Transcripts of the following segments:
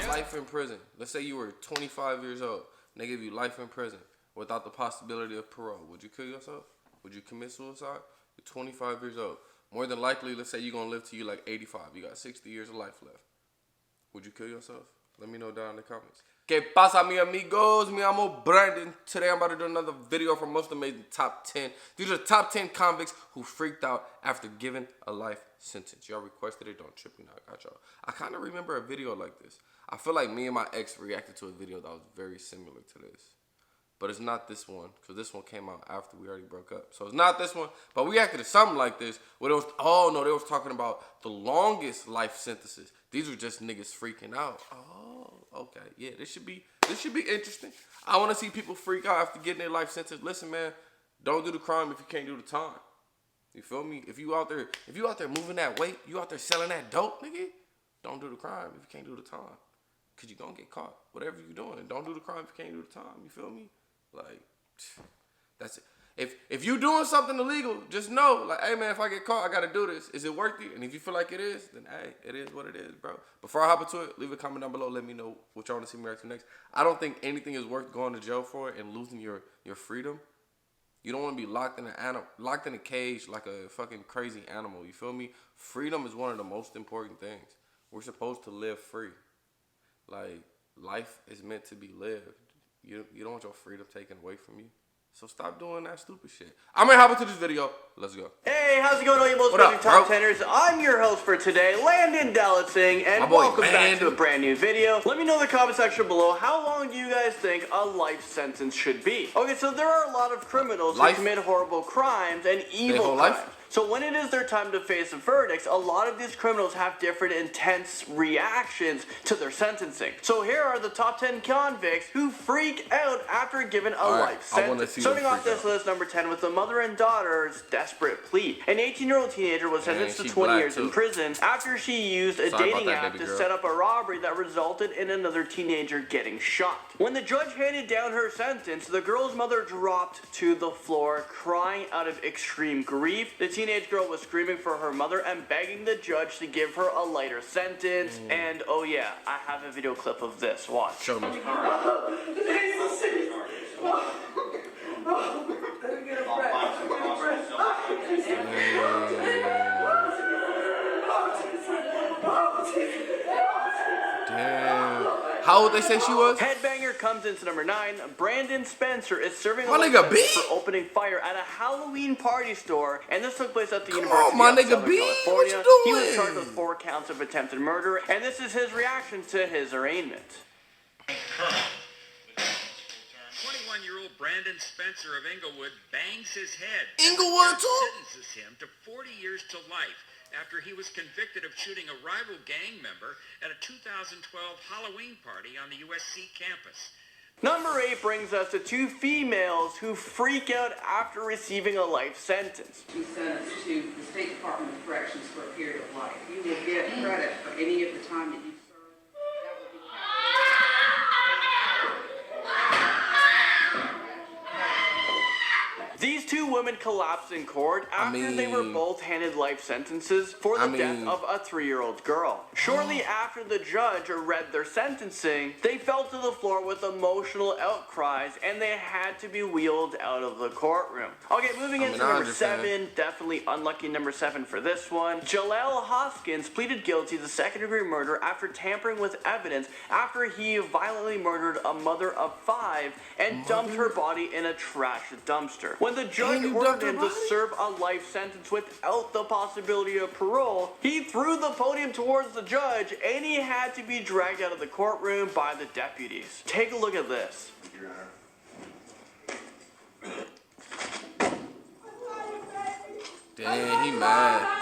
life in prison. Let's say you were 25 years old and they give you life in prison without the possibility of parole. Would you kill yourself? Would you commit suicide? You're 25 years old. More than likely, let's say you're going to live to you like 85. You got 60 years of life left. Would you kill yourself? Let me know down in the comments. Que pasa, mi amigos? Mi amo Brandon. Today I'm about to do another video from Most Amazing Top 10. These are the top 10 convicts who freaked out after giving a life sentence. Y'all requested it. Don't trip me now. I got y'all. I kind of remember a video like this. I feel like me and my ex reacted to a video that was very similar to this. But it's not this one, because this one came out after we already broke up. So it's not this one, but we acted to something like this, where it was, oh no, they was talking about the longest life sentences. These were just niggas freaking out. Oh, okay, yeah, this should be interesting. I want to see people freak out after getting their life sentence. Listen, man, don't do the crime if you can't do the time. You feel me? If you out there moving that weight, you out there selling that dope, nigga, don't do the crime if you can't do the time. Because you're going to get caught, whatever you're doing. Don't do the crime if you can't do the time, you feel me? Like, that's it. If you doing something illegal, just know, like, hey man, if I get caught, I gotta do this. Is it worth it? And if you feel like it is, then hey, it is what it is, bro. Before I hop into it, leave a comment down below. Let me know what y'all want to see me react to next. I don't think anything is worth going to jail for and losing your freedom. You don't want to be locked in a cage like a fucking crazy animal. You feel me? Freedom is one of the most important things. We're supposed to live free. Like, life is meant to be lived. You don't want your freedom taken away from you. So stop doing that stupid shit. I'm gonna hop into this video. Let's go. Hey, how's it going, all you most amazing top teners? I'm your host for today, Landon Dallatsing, and welcome back to a brand new video. Let me know in the comment section below, how long do you guys think a life sentence should be? Okay, so there are a lot of criminals who commit horrible crimes and evil crimes. So when it is their time to face verdicts, a lot of these criminals have different intense reactions to their sentencing. So here are the top 10 convicts who freak out after given a life sentence. Starting off this list, number 10, with the mother and daughter's desperate plea. An 18-year-old teenager was sentenced to 20 years in prison after she used a dating app to set up a robbery that resulted in another teenager getting shot. When the judge handed down her sentence, the girl's mother dropped to the floor, crying out of extreme grief. The teenage girl was screaming for her mother and begging the judge to give her a lighter sentence. And oh yeah, I have a video clip of this. Watch. Show me. Damn. How old they say she was? Headbanger comes into number 9. Brandon Spencer is serving a life sentence for opening fire at a Halloween party store, and this took place at the University of Southern California. What you doing? He was charged with 4 counts of attempted murder, and this is his reaction to his arraignment. 21-year-old Brandon Spencer of Inglewood bangs his head. Inglewood too? Sentences him to 40 years to life after he was convicted of shooting a rival gang member at a 2012 Halloween party on the USC campus. Number 8 brings us to 2 females who freak out after receiving a life sentence. Be sentenced to the State Department of Corrections for a period of life. You will get credit for any of the time that you served. That will be These 2 women collapsed in court after they were both handed life sentences for the death of a 3-year-old girl. Shortly after the judge read their sentencing, they fell to the floor with emotional outcries and they had to be wheeled out of the courtroom. Okay, moving into number 7, definitely unlucky number 7 for this one. Jahleel Hoskins pleaded guilty to second-degree murder after tampering with evidence after he violently murdered a mother of 5 and dumped her body in a trash dumpster. When the judge ordered him to serve a life sentence without the possibility of parole, he threw the podium towards the judge and he had to be dragged out of the courtroom by the deputies. Take a look at this. Damn, he mad.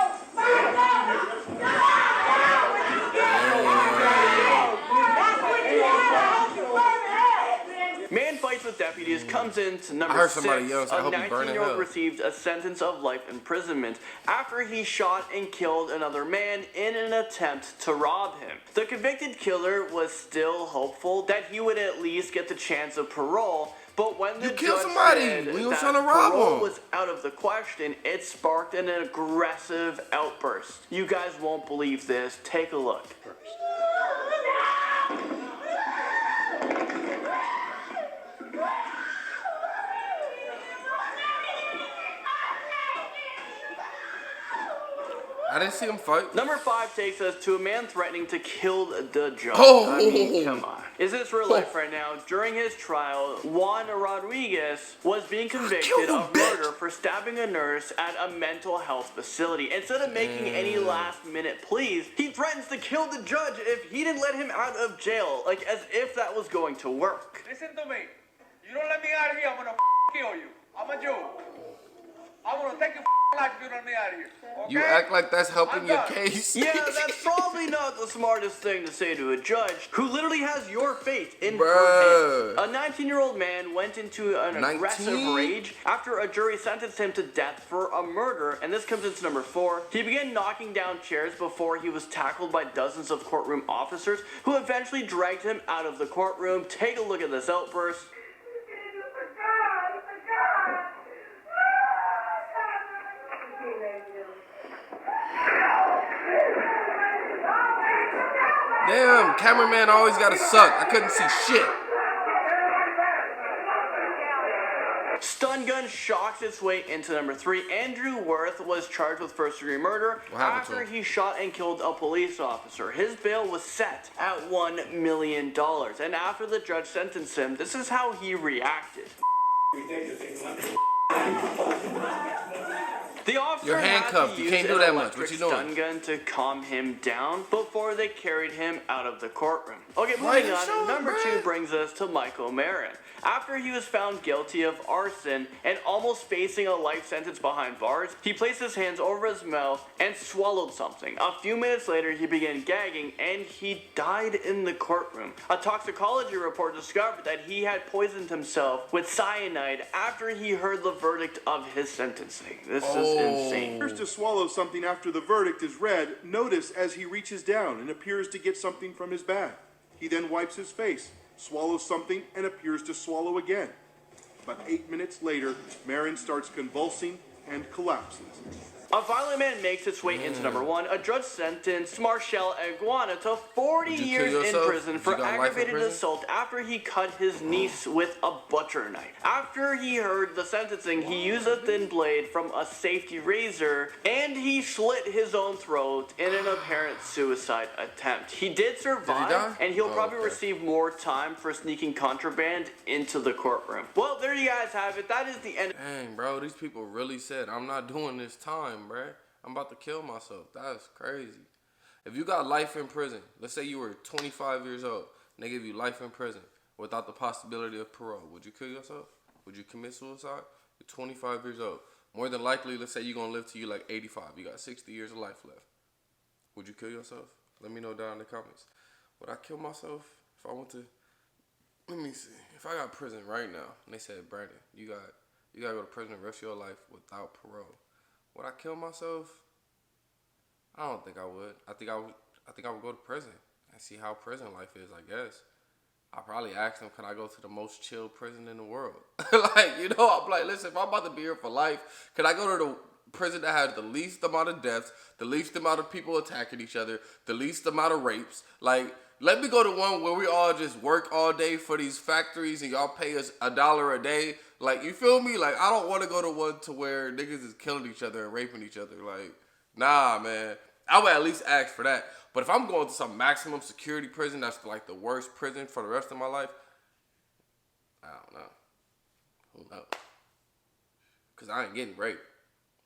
Man fights with deputies comes into number 6. A 19-year-old received a sentence of life imprisonment after he shot and killed another man in an attempt to rob him. The convicted killer was still hopeful that he would at least get the chance of parole, but when the judge said that parole was out of the question, it sparked an aggressive outburst. You guys won't believe this. Take a look. didn't see him fight. Number 5 takes us to a man threatening to kill the judge. Oh. I mean, come on. Is this real life right now? During his trial, Juan Rodriguez was being convicted of murder for stabbing a nurse at a mental health facility. Instead of making any last-minute pleas, he threatens to kill the judge if he didn't let him out of jail, like as if that was going to work. Listen to me. You don't let me out of here, I'm gonna kill you. I'm a Jew. I'm gonna take your life if you don't let me out of here. Okay? You act like that's helping your case. Yeah, that's probably not the smartest thing to say to a judge who literally has your fate in Bruh. her hands. A 19-year-old man went into an 19? aggressive rage after a jury sentenced him to death for a murder, and this comes into number 4. He began knocking down chairs before he was tackled by dozens of courtroom officers who eventually dragged him out of the courtroom. Take a look at this outburst. Damn, cameraman always gotta suck. I couldn't see shit. Stun gun shocks its way into number 3. Andrew Wirth was charged with first-degree murder after he shot and killed a police officer. His bail was set at $1 million. And after the judge sentenced him, this is how he reacted. The officer You're handcuffed. You can't do that much. What you doing? Stun gun to calm him down before they carried him out of the courtroom. Okay, moving on. Number 2 brings us to Michael Marin. After he was found guilty of arson and almost facing a life sentence behind bars, he placed his hands over his mouth and swallowed something. A few minutes later, he began gagging and he died in the courtroom. A toxicology report discovered that he had poisoned himself with cyanide after he heard the verdict of his sentencing. This is insane. Appears to swallow something after the verdict is read. Notice as he reaches down and appears to get something from his bag. He then wipes his face, swallows something, and appears to swallow again. About 8 minutes later, Marin starts convulsing and collapses. A violent man makes its way into number 1. A judge sentenced Marshall Iguana to 40 years in prison for aggravated assault after he cut his niece with a butcher knife. After he heard the sentencing, he used a thin blade from a safety razor and he slit his own throat in an apparent suicide attempt. He did survive, and he'll probably receive more time for sneaking contraband into the courtroom. Well, there you guys have it. That is the end. Dang, bro, these people really said, I'm not doing this time, bruh. I'm about to kill myself. That's crazy. If you got life in prison, let's say you were 25 years old, and they give you life in prison without the possibility of parole, would you kill yourself? Would you commit suicide? You're 25 years old. More than likely, let's say you're going to live till you like 85. You got 60 years of life left. Would you kill yourself? Let me know down in the comments. Would I kill myself if I went to, let me see. If I got prison right now, and they said, Brandon, you got to go to prison the rest of your life without parole. Would I kill myself? I don't think I would. I think I would go to prison and see how prison life is, I guess. I probably ask them, can I go to the most chill prison in the world? Like, you know, I'm like, listen, if I'm about to be here for life, can I go to the prison that has the least amount of deaths, the least amount of people attacking each other, the least amount of rapes? Like, let me go to one where we all just work all day for these factories and y'all pay us $1 a day. Like, you feel me? Like, I don't want to go to one to where niggas is killing each other and raping each other. Like, nah, man. I would at least ask for that. But if I'm going to some maximum security prison that's like the worst prison for the rest of my life, I don't know. Who knows? Because I ain't getting raped.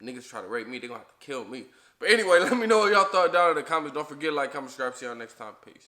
Niggas try to rape me, they going to have to kill me. But anyway, let me know what y'all thought down in the comments. Don't forget to like, comment, subscribe. See y'all next time. Peace.